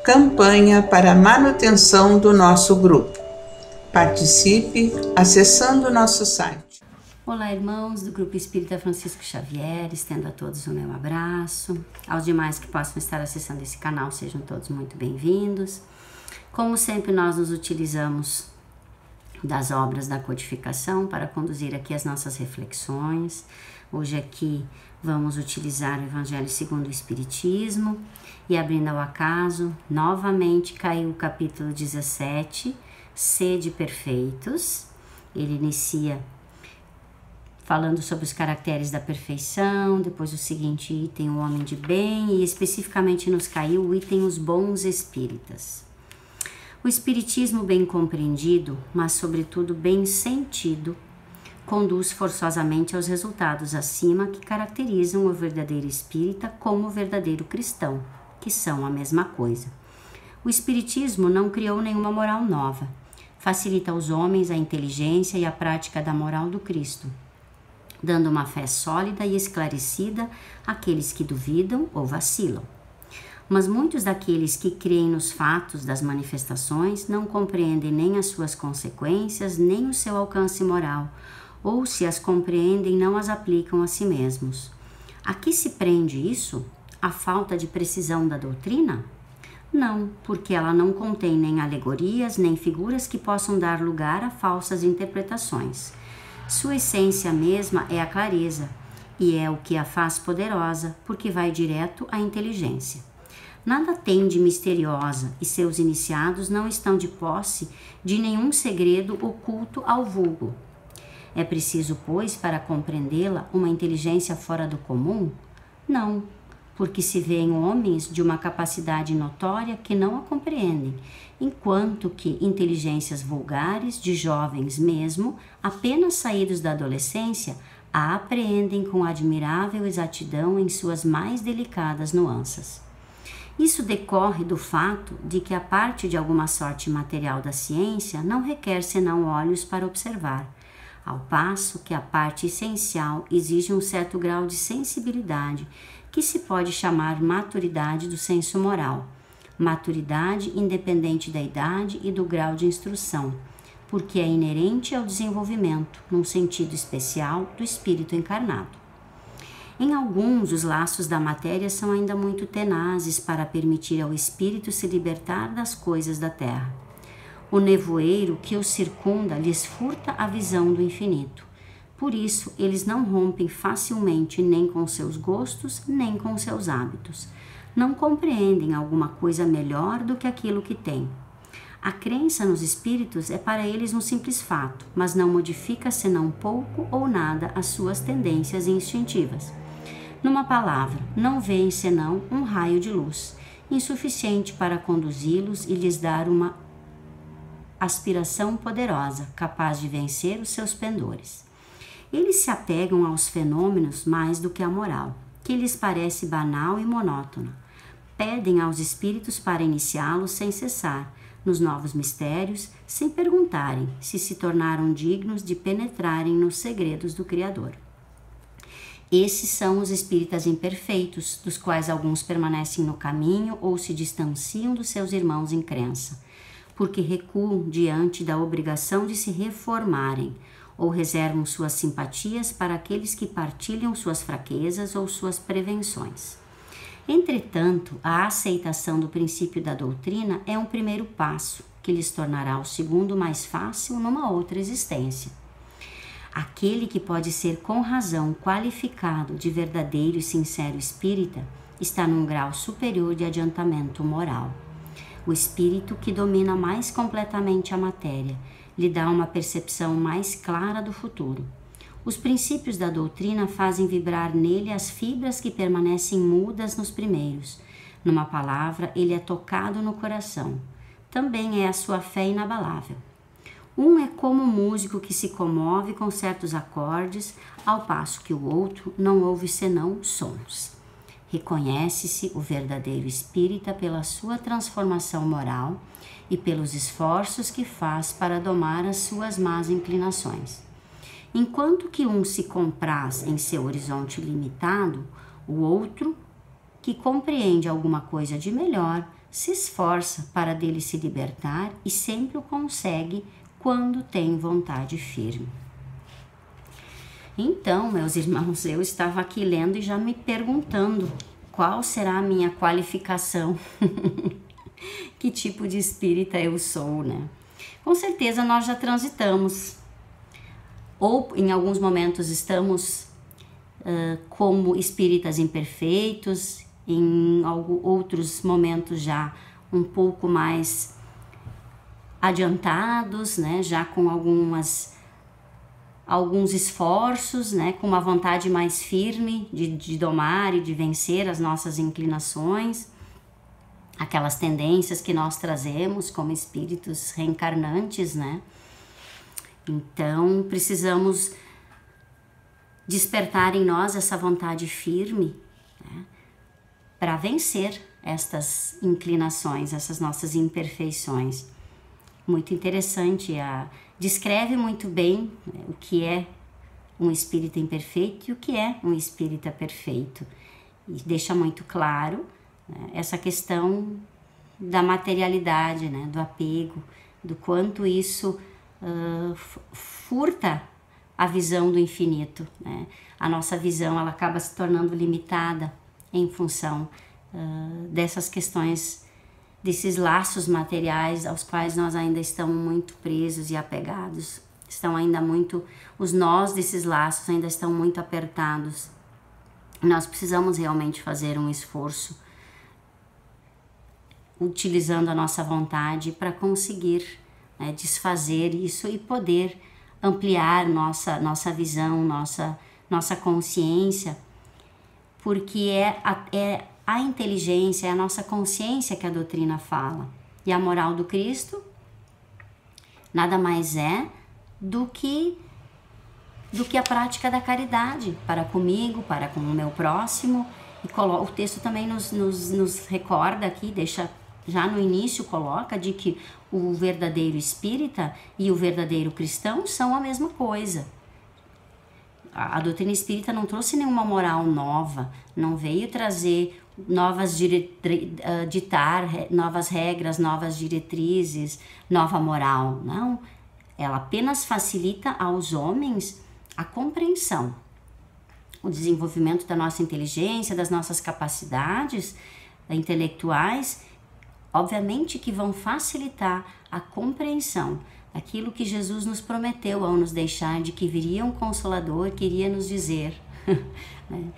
campanha para a manutenção do nosso grupo. Participe acessando o nosso site. Olá, irmãos do Grupo Espírita Francisco Xavier, estendo a todos o meu abraço. Aos demais que possam estar acessando esse canal, sejam todos muito bem-vindos. Como sempre, nós nos utilizamos das obras da codificação para conduzir aqui as nossas reflexões. Hoje aqui vamos utilizar o Evangelho segundo o Espiritismo e, abrindo ao acaso, novamente caiu o capítulo 17, Sede Perfeitos. Ele inicia falando sobre os caracteres da perfeição, depois o seguinte item, o homem de bem, e especificamente nos caiu o item os bons espíritas. O espiritismo bem compreendido, mas sobretudo bem sentido, conduz forçosamente aos resultados acima que caracterizam o verdadeiro espírita como o verdadeiro cristão, que são a mesma coisa. O espiritismo não criou nenhuma moral nova, facilita aos homens a inteligência e a prática da moral do Cristo, dando uma fé sólida e esclarecida àqueles que duvidam ou vacilam. Mas muitos daqueles que creem nos fatos das manifestações não compreendem nem as suas consequências, nem o seu alcance moral, ou se as compreendem, não as aplicam a si mesmos. A que se prende isso? A falta de precisão da doutrina? Não, porque ela não contém nem alegorias, nem figuras que possam dar lugar a falsas interpretações. Sua essência mesma é a clareza, e é o que a faz poderosa, porque vai direto à inteligência. Nada tem de misteriosa, e seus iniciados não estão de posse de nenhum segredo oculto ao vulgo. É preciso, pois, para compreendê-la, uma inteligência fora do comum? Não, porque se vêem homens de uma capacidade notória que não a compreendem, enquanto que inteligências vulgares, de jovens mesmo, apenas saídos da adolescência, a apreendem com admirável exatidão em suas mais delicadas nuances. Isso decorre do fato de que a parte de alguma sorte material da ciência não requer senão olhos para observar, ao passo que a parte essencial exige um certo grau de sensibilidade, que se pode chamar maturidade do senso moral, maturidade independente da idade e do grau de instrução, porque é inerente ao desenvolvimento, num sentido especial, do espírito encarnado. Em alguns, os laços da matéria são ainda muito tenazes para permitir ao espírito se libertar das coisas da terra. O nevoeiro que os circunda lhes furta a visão do infinito. Por isso, eles não rompem facilmente nem com seus gostos, nem com seus hábitos. Não compreendem alguma coisa melhor do que aquilo que têm. A crença nos espíritos é para eles um simples fato, mas não modifica senão pouco ou nada as suas tendências instintivas. Numa palavra, não veem senão um raio de luz, insuficiente para conduzi-los e lhes dar uma aspiração poderosa, capaz de vencer os seus pendores. Eles se apegam aos fenômenos mais do que à moral, que lhes parece banal e monótona. Pedem aos espíritos para iniciá-los sem cessar, nos novos mistérios, sem perguntarem se tornaram dignos de penetrarem nos segredos do Criador. Esses são os espíritas imperfeitos, dos quais alguns permanecem no caminho ou se distanciam dos seus irmãos em crença, porque recuam diante da obrigação de se reformarem, ou reservam suas simpatias para aqueles que partilham suas fraquezas ou suas prevenções. Entretanto, a aceitação do princípio da doutrina é um primeiro passo, que lhes tornará o segundo mais fácil numa outra existência. Aquele que pode ser com razão qualificado de verdadeiro e sincero espírita está num grau superior de adiantamento moral. O espírito que domina mais completamente a matéria lhe dá uma percepção mais clara do futuro. Os princípios da doutrina fazem vibrar nele as fibras que permanecem mudas nos primeiros. Numa palavra, ele é tocado no coração. Também é a sua fé inabalável. Um é como um músico que se comove com certos acordes, ao passo que o outro não ouve senão sons. Reconhece-se o verdadeiro espírita pela sua transformação moral e pelos esforços que faz para domar as suas más inclinações. Enquanto que um se compraz em seu horizonte limitado, o outro, que compreende alguma coisa de melhor, se esforça para dele se libertar e sempre o consegue quando tem vontade firme. Então, meus irmãos, eu estava aqui lendo e já me perguntando qual será a minha qualificação, que tipo de espírita eu sou, né? Com certeza nós já transitamos, ou em alguns momentos estamos como espíritas imperfeitos, em outros momentos já um pouco mais adiantados, né? Já com alguns esforços, né, com uma vontade mais firme de domar e de vencer as nossas inclinações, aquelas tendências que nós trazemos como espíritos reencarnantes, né? Então, precisamos despertar em nós essa vontade firme, né, para vencer estas inclinações, essas nossas imperfeições. Muito interessante, descreve muito bem, né, o que é um espírita imperfeito e o que é um espírita perfeito. E deixa muito claro, né, essa questão da materialidade, né, do apego, do quanto isso furta a visão do infinito, né? A nossa visão ela acaba se tornando limitada em função dessas questões, desses laços materiais aos quais nós ainda estamos muito presos e apegados. Os nós desses laços ainda estão muito apertados. Nós precisamos realmente fazer um esforço, utilizando a nossa vontade para conseguir, né, desfazer isso e poder ampliar nossa visão, nossa consciência, porque é a inteligência, é a nossa consciência que a doutrina fala. E a moral do Cristo nada mais é do que a prática da caridade para comigo, para com o meu próximo. E o texto também nos recorda aqui, já no início coloca de que o verdadeiro espírita e o verdadeiro cristão são a mesma coisa. A doutrina espírita não trouxe nenhuma moral nova, não veio trazer ditar novas regras, novas diretrizes, nova moral, não. Ela apenas facilita aos homens a compreensão, o desenvolvimento da nossa inteligência, das nossas capacidades intelectuais, obviamente que vão facilitar a compreensão daquilo que Jesus nos prometeu ao nos deixar, de que viria um Consolador que iria nos dizer, né?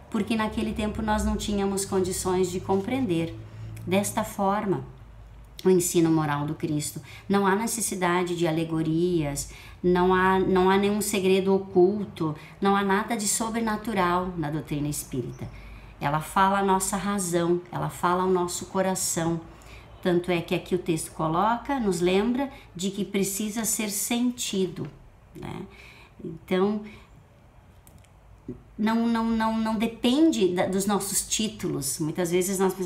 Porque naquele tempo nós não tínhamos condições de compreender desta forma o ensino moral do Cristo. Não há necessidade de alegorias, não há nenhum segredo oculto, não há nada de sobrenatural na doutrina espírita. Ela fala a nossa razão, ela fala ao nosso coração. Tanto é que aqui o texto coloca, nos lembra de que precisa ser sentido, né? Então, não depende dos nossos títulos. Muitas vezes nós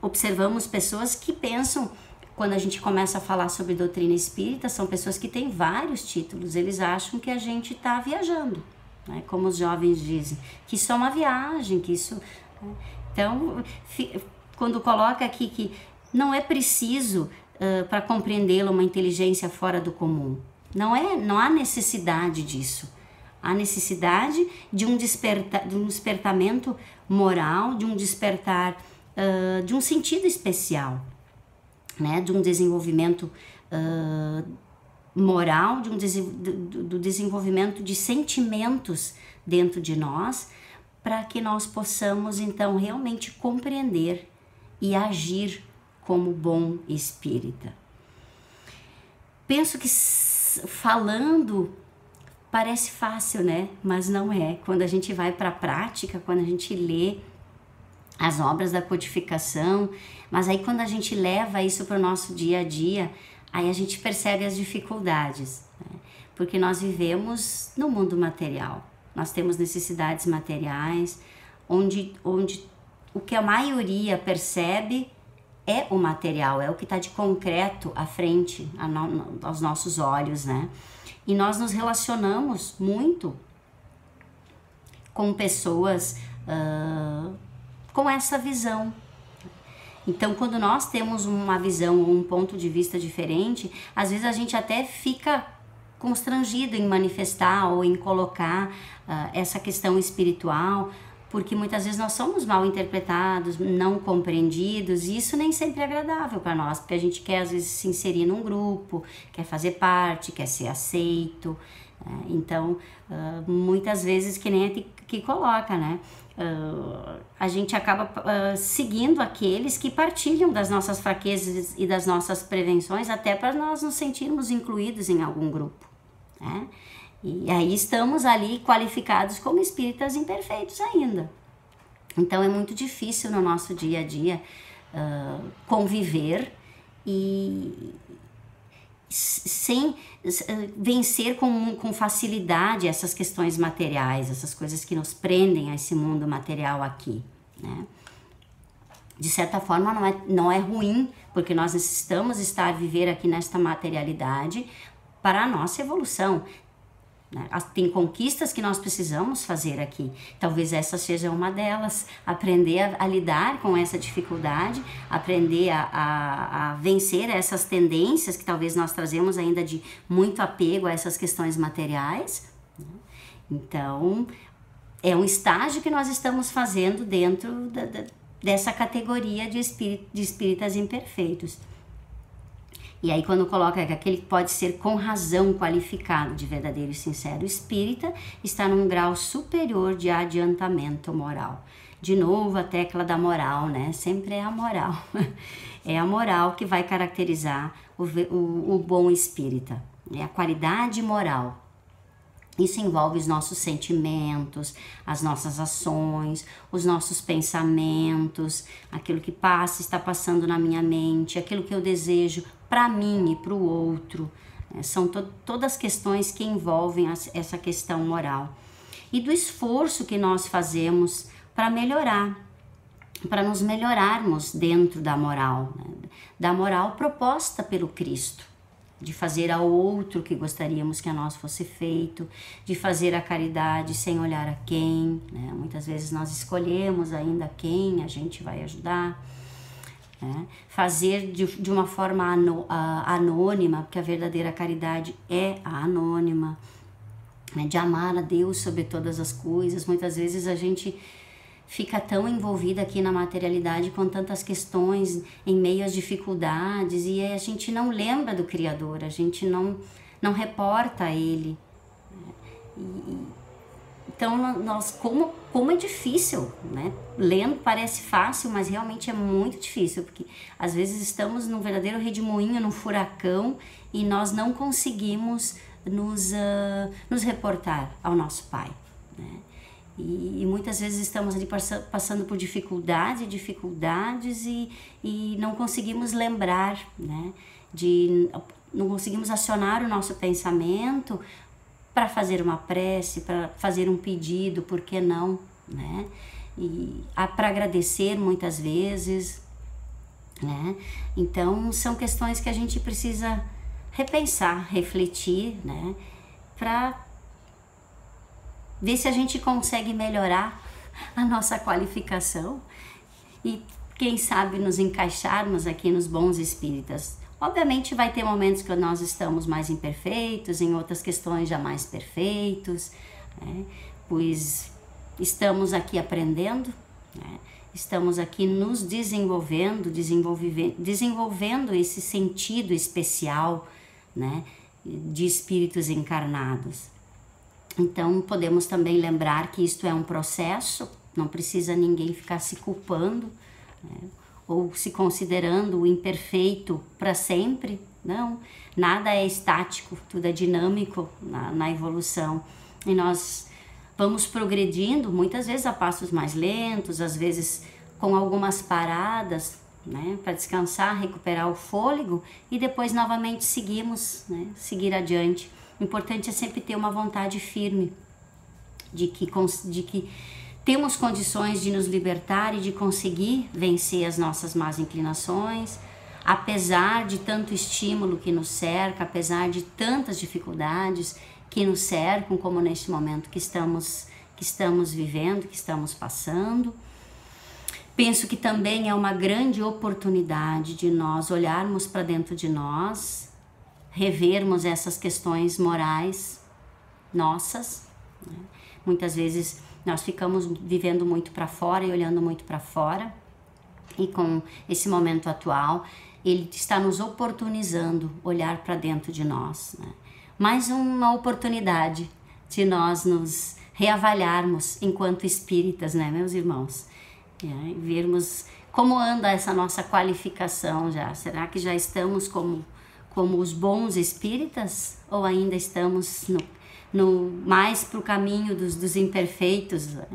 observamos pessoas que pensam, quando a gente começa a falar sobre doutrina espírita, são pessoas que têm vários títulos. Eles acham que a gente está viajando, né? Como os jovens dizem, que isso é uma viagem, que isso... Então, quando coloca aqui que não é preciso para compreendê-lo uma inteligência fora do comum, não há necessidade disso. Há necessidade de um despertamento moral, de um despertar de um sentido especial, né? De um desenvolvimento moral, do desenvolvimento de sentimentos dentro de nós, para que nós possamos então realmente compreender e agir como bom espírita. Penso que falando parece fácil, né? Mas não é. Quando a gente vai para a prática, quando a gente lê as obras da codificação, mas aí quando a gente leva isso para o nosso dia a dia, aí a gente percebe as dificuldades, né? Porque nós vivemos no mundo material. Nós temos necessidades materiais, onde o que a maioria percebe é o material, é o que está de concreto à frente, aos nossos olhos, né? E nós nos relacionamos muito com pessoas com essa visão. Então, quando nós temos uma visão ou um ponto de vista diferente, às vezes a gente até fica constrangido em manifestar ou em colocar essa questão espiritual, porque muitas vezes nós somos mal interpretados, não compreendidos, e isso nem sempre é agradável para nós, porque a gente quer às vezes se inserir num grupo, quer fazer parte, quer ser aceito. Então, muitas vezes, que nem a que coloca, né? A gente acaba seguindo aqueles que partilham das nossas fraquezas e das nossas prevenções, até para nós nos sentirmos incluídos em algum grupo, né? E aí estamos ali qualificados como espíritas imperfeitos ainda. Então é muito difícil no nosso dia a dia conviver e sem vencer com facilidade essas questões materiais, essas coisas que nos prendem a esse mundo material aqui, né? De certa forma não é ruim, porque nós necessitamos viver aqui nesta materialidade para a nossa evolução. Tem conquistas que nós precisamos fazer aqui. Talvez essa seja uma delas. Aprender a lidar com essa dificuldade, aprender a vencer essas tendências que talvez nós trazemos ainda de muito apego a essas questões materiais. Então, é um estágio que nós estamos fazendo dentro dessa categoria de espíritas imperfeitos. E aí, quando coloca que aquele que pode ser com razão qualificado de verdadeiro e sincero espírita, está num grau superior de adiantamento moral. De novo, a tecla da moral, né? Sempre é a moral. É a moral que vai caracterizar o bom espírita. É a qualidade moral. Isso envolve os nossos sentimentos, as nossas ações, os nossos pensamentos, aquilo que está passando na minha mente, aquilo que eu desejo para mim e para o outro. São todas questões que envolvem essa questão moral. E do esforço que nós fazemos para melhorar, para nos melhorarmos dentro da moral, né? Da moral proposta pelo Cristo. De fazer ao outro o que gostaríamos que a nós fosse feito, de fazer a caridade sem olhar a quem, né? Muitas vezes nós escolhemos ainda quem a gente vai ajudar, né? Fazer de uma forma anônima, porque a verdadeira caridade é a anônima, né? De amar a Deus sobre todas as coisas. Muitas vezes a gente fica tão envolvida aqui na materialidade com tantas questões em meio às dificuldades e a gente não lembra do Criador, a gente não reporta a Ele. Então, nós, como é difícil, né? Lendo parece fácil, mas realmente é muito difícil, porque às vezes estamos num verdadeiro redemoinho, num furacão, e nós não conseguimos nos reportar ao nosso Pai, né? E muitas vezes estamos ali passando por dificuldades e não conseguimos lembrar, né? Não conseguimos acionar o nosso pensamento para fazer uma prece, para fazer um pedido, por que não, né? E para agradecer muitas vezes, né? Então são questões que a gente precisa repensar, refletir, né? Para ver se a gente consegue melhorar a nossa qualificação e, quem sabe, nos encaixarmos aqui nos bons espíritas. Obviamente vai ter momentos que nós estamos mais imperfeitos, em outras questões já mais perfeitos, né? Pois estamos aqui aprendendo, né? Estamos aqui nos desenvolvendo esse sentido especial, né? De espíritos encarnados. Então, podemos também lembrar que isto é um processo, não precisa ninguém ficar se culpando, né? Ou se considerando o imperfeito para sempre. Não, nada é estático, tudo é dinâmico na evolução. E nós vamos progredindo, muitas vezes a passos mais lentos, às vezes com algumas paradas, né? Para descansar, recuperar o fôlego e depois novamente seguir adiante. O importante é sempre ter uma vontade firme de que temos condições de nos libertar e de conseguir vencer as nossas más inclinações, apesar de tanto estímulo que nos cerca, apesar de tantas dificuldades que nos cercam, como neste momento que estamos vivendo, que estamos passando. Penso que também é uma grande oportunidade de nós olharmos para dentro de nós, revermos essas questões morais nossas, né? Muitas vezes nós ficamos vivendo muito para fora e olhando muito para fora, e com esse momento atual, ele está nos oportunizando olhar para dentro de nós, né? Mais uma oportunidade de nós nos reavaliarmos enquanto espíritas, né, meus irmãos? Vermos como anda essa nossa qualificação já. Será que já estamos como os bons espíritas? Ou ainda estamos mais para o caminho dos imperfeitos, né?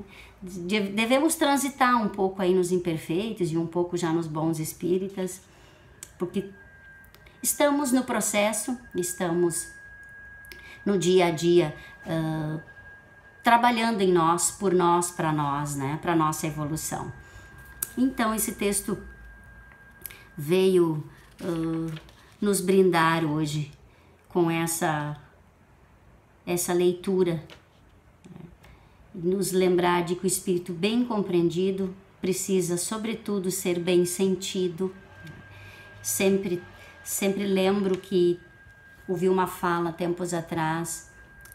Devemos transitar um pouco aí nos imperfeitos e um pouco já nos bons espíritas, porque estamos no processo, estamos no dia a dia, trabalhando em nós, por nós, para nós, né? Para nossa evolução. Então esse texto veio nos brindar hoje com essa leitura, nos lembrar de que o espírito bem compreendido precisa, sobretudo, ser bem sentido. Sempre lembro que ouvi uma fala tempos atrás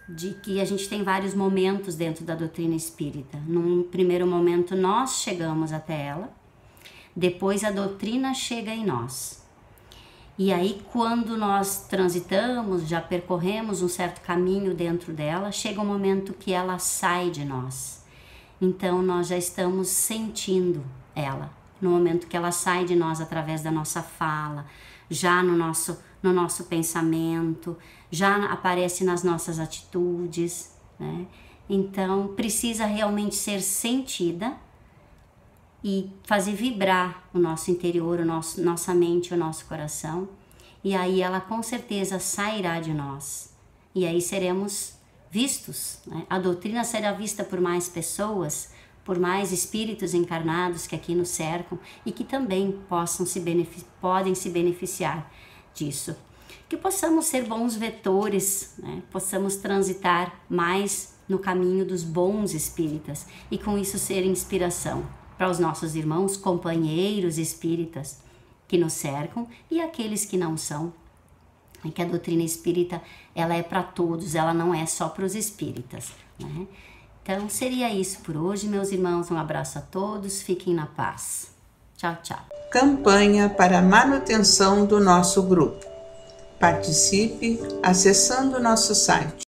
de que a gente tem vários momentos dentro da doutrina espírita. Num primeiro momento nós chegamos até ela, depois a doutrina chega em nós. E aí quando nós transitamos, já percorremos um certo caminho dentro dela, chega um momento que ela sai de nós. Então nós já estamos sentindo ela, no momento que ela sai de nós através da nossa fala, já no nosso pensamento, já aparece nas nossas atitudes, né? Então precisa realmente ser sentida e fazer vibrar o nosso interior, nossa mente, o nosso coração, e aí ela com certeza sairá de nós, e aí seremos vistos, né? A doutrina será vista por mais pessoas, por mais espíritos encarnados que aqui nos cercam e que também podem se beneficiar disso. Que possamos ser bons vetores, né? Possamos transitar mais no caminho dos bons espíritas e com isso ser inspiração para os nossos irmãos, companheiros espíritas que nos cercam e aqueles que não são. É que a doutrina espírita, ela é para todos, ela não é só para os espíritas, né? Então seria isso por hoje, meus irmãos. Um abraço a todos, fiquem na paz. Tchau, tchau. Campanha para a manutenção do nosso grupo. Participe acessando nosso site